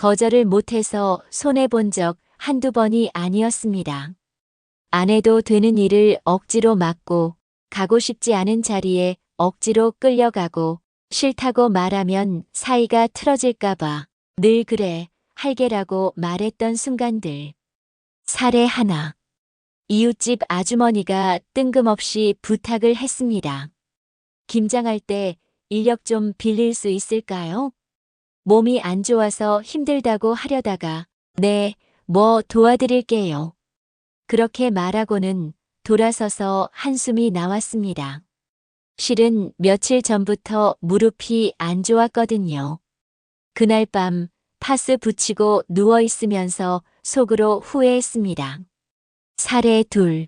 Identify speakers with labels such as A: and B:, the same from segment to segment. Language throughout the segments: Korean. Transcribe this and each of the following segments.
A: 거절을 못해서 손해본 적 한두 번이 아니었습니다. 안 해도 되는 일을 억지로 막고, 가고 싶지 않은 자리에 억지로 끌려가고, 싫다고 말하면 사이가 틀어질까봐 늘 그래, 할게라고 말했던 순간들. 사례 하나. 이웃집 아주머니가 뜬금없이 부탁을 했습니다. 김장할 때 인력 좀 빌릴 수 있을까요? 몸이 안 좋아서 힘들다고 하려다가, 네, 뭐 도와드릴게요. 그렇게 말하고는 돌아서서 한숨이 나왔습니다. 실은 며칠 전부터 무릎이 안 좋았거든요. 그날 밤 파스 붙이고 누워있으면서 속으로 후회했습니다. 사례 둘.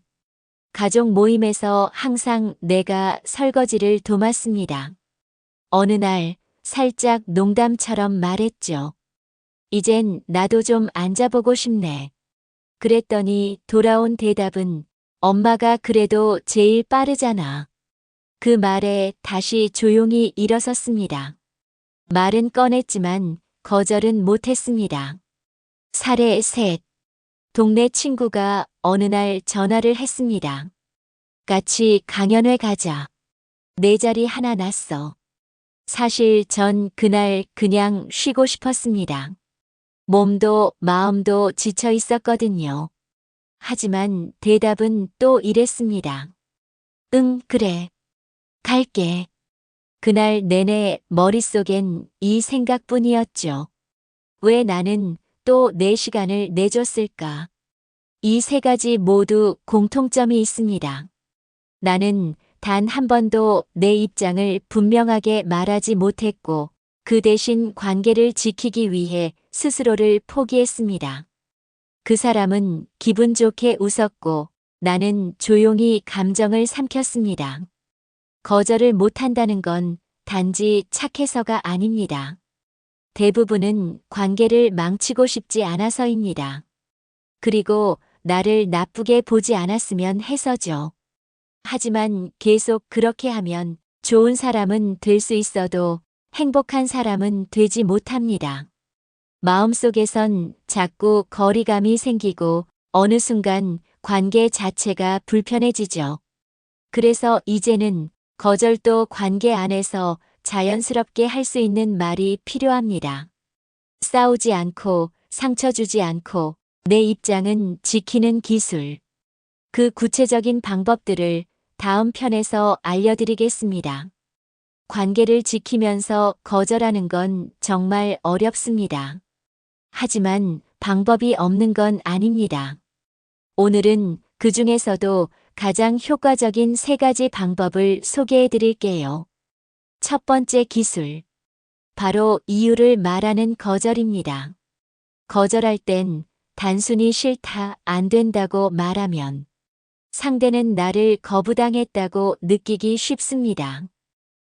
A: 가족 모임에서 항상 내가 설거지를 도맡습니다. 어느 날 살짝 농담처럼 말했죠. 이젠 나도 좀 앉아보고 싶네. 그랬더니 돌아온 대답은 엄마가 그래도 제일 빠르잖아. 그 말에 다시 조용히 일어섰습니다. 말은 꺼냈지만 거절은 못했습니다. 사례 셋. 동네 친구가 어느 날 전화를 했습니다. 같이 강연회 가자. 내 자리 하나 났어. 사실 전 그날 그냥 쉬고 싶었습니다. 몸도 마음도 지쳐 있었거든요. 하지만 대답은 또 이랬습니다. 응, 그래. 갈게. 그날 내내 머릿속엔 이 생각뿐이었죠. 왜 나는 또 내 시간을 내줬을까? 이 세 가지 모두 공통점이 있습니다. 나는 단 한 번도 내 입장을 분명하게 말하지 못했고, 그 대신 관계를 지키기 위해 스스로를 포기했습니다. 그 사람은 기분 좋게 웃었고, 나는 조용히 감정을 삼켰습니다. 거절을 못한다는 건 단지 착해서가 아닙니다. 대부분은 관계를 망치고 싶지 않아서입니다. 그리고 나를 나쁘게 보지 않았으면 해서죠. 하지만 계속 그렇게 하면 좋은 사람은 될 수 있어도 행복한 사람은 되지 못합니다. 마음속에선 자꾸 거리감이 생기고 어느 순간 관계 자체가 불편해지죠. 그래서 이제는 거절도 관계 안에서 자연스럽게 할 수 있는 말이 필요합니다. 싸우지 않고 상처 주지 않고 내 입장은 지키는 기술. 그 구체적인 방법들을 다음 편에서 알려드리겠습니다. 관계를 지키면서 거절하는 건 정말 어렵습니다. 하지만 방법이 없는 건 아닙니다. 오늘은 그 중에서도 가장 효과적인 세 가지 방법을 소개해 드릴게요. 첫 번째 기술. 바로 이유를 말하는 거절입니다. 거절할 땐 단순히 싫다, 안 된다고 말하면 상대는 나를 거부당했다고 느끼기 쉽습니다.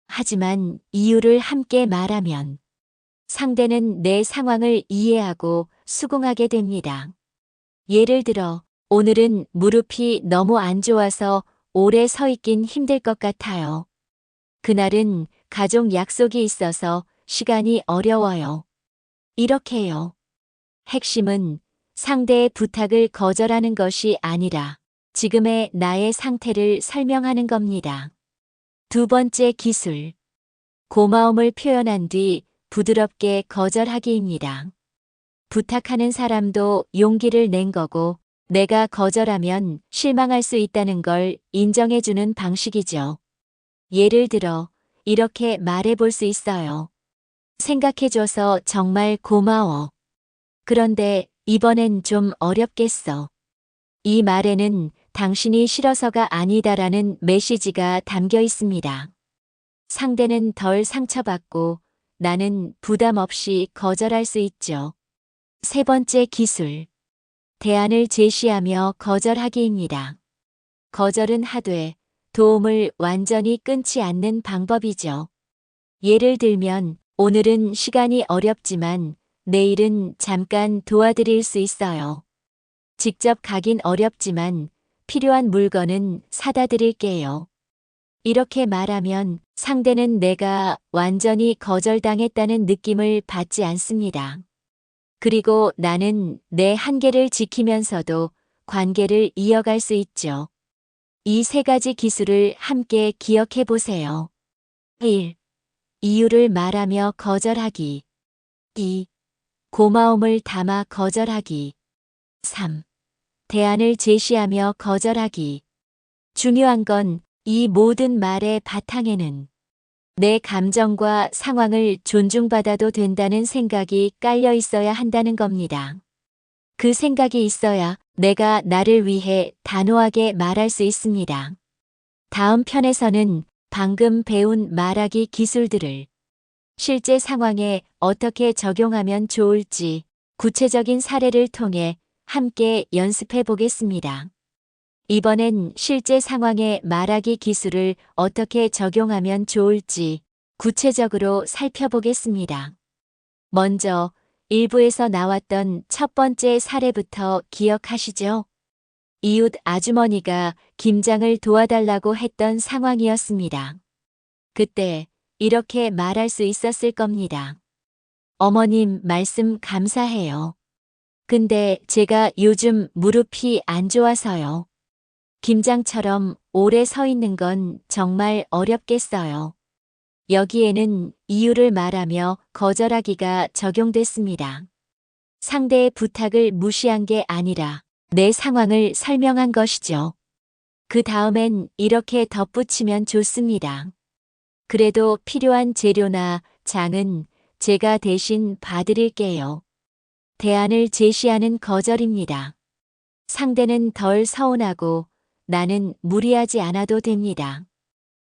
A: 하지만 이유를 함께 말하면 상대는 내 상황을 이해하고 수긍하게 됩니다. 예를 들어, 오늘은 무릎이 너무 안 좋아서 오래 서 있긴 힘들 것 같아요. 그날은 가족 약속이 있어서 시간이 어려워요. 이렇게요. 핵심은 상대의 부탁을 거절하는 것이 아니라 지금의 나의 상태를 설명하는 겁니다. 두 번째 기술. 고마움을 표현한 뒤 부드럽게 거절하기입니다. 부탁하는 사람도 용기를 낸 거고 내가 거절하면 실망할 수 있다는 걸 인정해주는 방식이죠. 예를 들어 이렇게 말해볼 수 있어요. 생각해줘서 정말 고마워. 그런데 이번엔 좀 어렵겠어. 이 말에는 당신이 싫어서가 아니다라는 메시지가 담겨 있습니다. 상대는 덜 상처받고 나는 부담 없이 거절할 수 있죠. 세 번째 기술. 대안을 제시하며 거절하기입니다. 거절은 하되 도움을 완전히 끊지 않는 방법이죠. 예를 들면 오늘은 시간이 어렵지만 내일은 잠깐 도와드릴 수 있어요. 직접 가긴 어렵지만 필요한 물건은 사다 드릴게요. 이렇게 말하면 상대는 내가 완전히 거절당했다는 느낌을 받지 않습니다. 그리고 나는 내 한계를 지키면서도 관계를 이어갈 수 있죠. 이 세 가지 기술을 함께 기억해 보세요. 1. 이유를 말하며 거절하기. 2. 고마움을 담아 거절하기. 3. 대안을 제시하며 거절하기. 중요한 건 이 모든 말의 바탕에는 내 감정과 상황을 존중받아도 된다는 생각이 깔려 있어야 한다는 겁니다. 그 생각이 있어야 내가 나를 위해 단호하게 말할 수 있습니다. 다음 편에서는 방금 배운 말하기 기술들을 실제 상황에 어떻게 적용하면 좋을지 구체적인 사례를 통해 함께 연습해 보겠습니다. 이번엔 실제 상황에 말하기 기술을 어떻게 적용하면 좋을지 구체적으로 살펴보겠습니다. 먼저 일부에서 나왔던 첫 번째 사례부터 기억하시죠? 이웃 아주머니가 김장을 도와달라고 했던 상황이었습니다. 그때 이렇게 말할 수 있었을 겁니다. 어머님 말씀 감사해요. 근데 제가 요즘 무릎이 안 좋아서요. 김장처럼 오래 서 있는 건 정말 어렵겠어요. 여기에는 이유를 말하며 거절하기가 적용됐습니다. 상대의 부탁을 무시한 게 아니라 내 상황을 설명한 것이죠. 그 다음엔 이렇게 덧붙이면 좋습니다. 그래도 필요한 재료나 장은 제가 대신 봐드릴게요. 대안을 제시하는 거절입니다. 상대는 덜 서운하고 나는 무리하지 않아도 됩니다.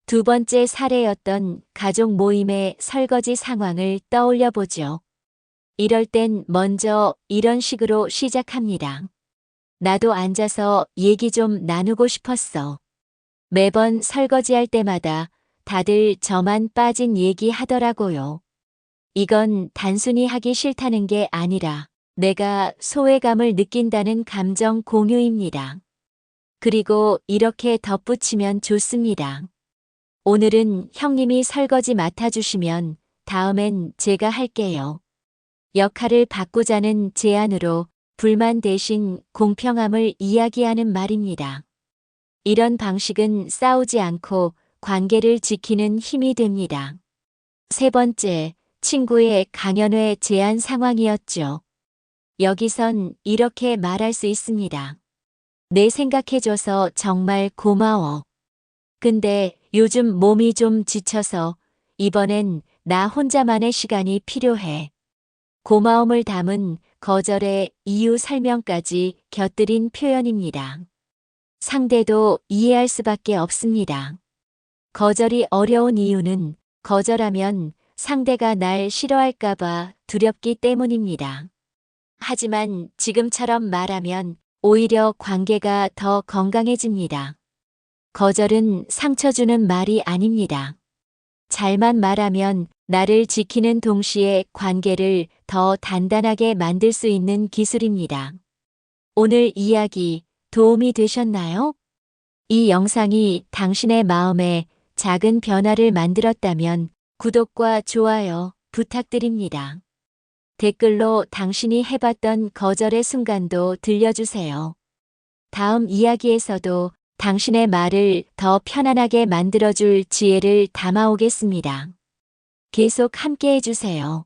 A: 두 번째 사례였던 가족 모임의 설거지 상황을 떠올려 보죠. 이럴 땐 먼저 이런 식으로 시작합니다. 나도 앉아서 얘기 좀 나누고 싶었어. 매번 설거지할 때마다 다들 저만 빠진 얘기 하더라고요. 이건 단순히 하기 싫다는 게 아니라 내가 소외감을 느낀다는 감정 공유입니다. 그리고 이렇게 덧붙이면 좋습니다. 오늘은 형님이 설거지 맡아주시면 다음엔 제가 할게요. 역할을 바꾸자는 제안으로 불만 대신 공평함을 이야기하는 말입니다. 이런 방식은 싸우지 않고 관계를 지키는 힘이 됩니다. 세 번째, 친구의 강연회 제안 상황이었죠. 여기선 이렇게 말할 수 있습니다. 내 생각해줘서 정말 고마워. 근데 요즘 몸이 좀 지쳐서 이번엔 나 혼자만의 시간이 필요해. 고마움을 담은 거절의 이유 설명까지 곁들인 표현입니다. 상대도 이해할 수밖에 없습니다. 거절이 어려운 이유는 거절하면 상대가 날 싫어할까봐 두렵기 때문입니다. 하지만 지금처럼 말하면 오히려 관계가 더 건강해집니다. 거절은 상처 주는 말이 아닙니다. 잘만 말하면 나를 지키는 동시에 관계를 더 단단하게 만들 수 있는 기술입니다. 오늘 이야기 도움이 되셨나요? 이 영상이 당신의 마음에 작은 변화를 만들었다면 구독과 좋아요 부탁드립니다. 댓글로 당신이 해봤던 거절의 순간도 들려주세요. 다음 이야기에서도 당신의 말을 더 편안하게 만들어줄 지혜를 담아오겠습니다. 계속 함께 해주세요.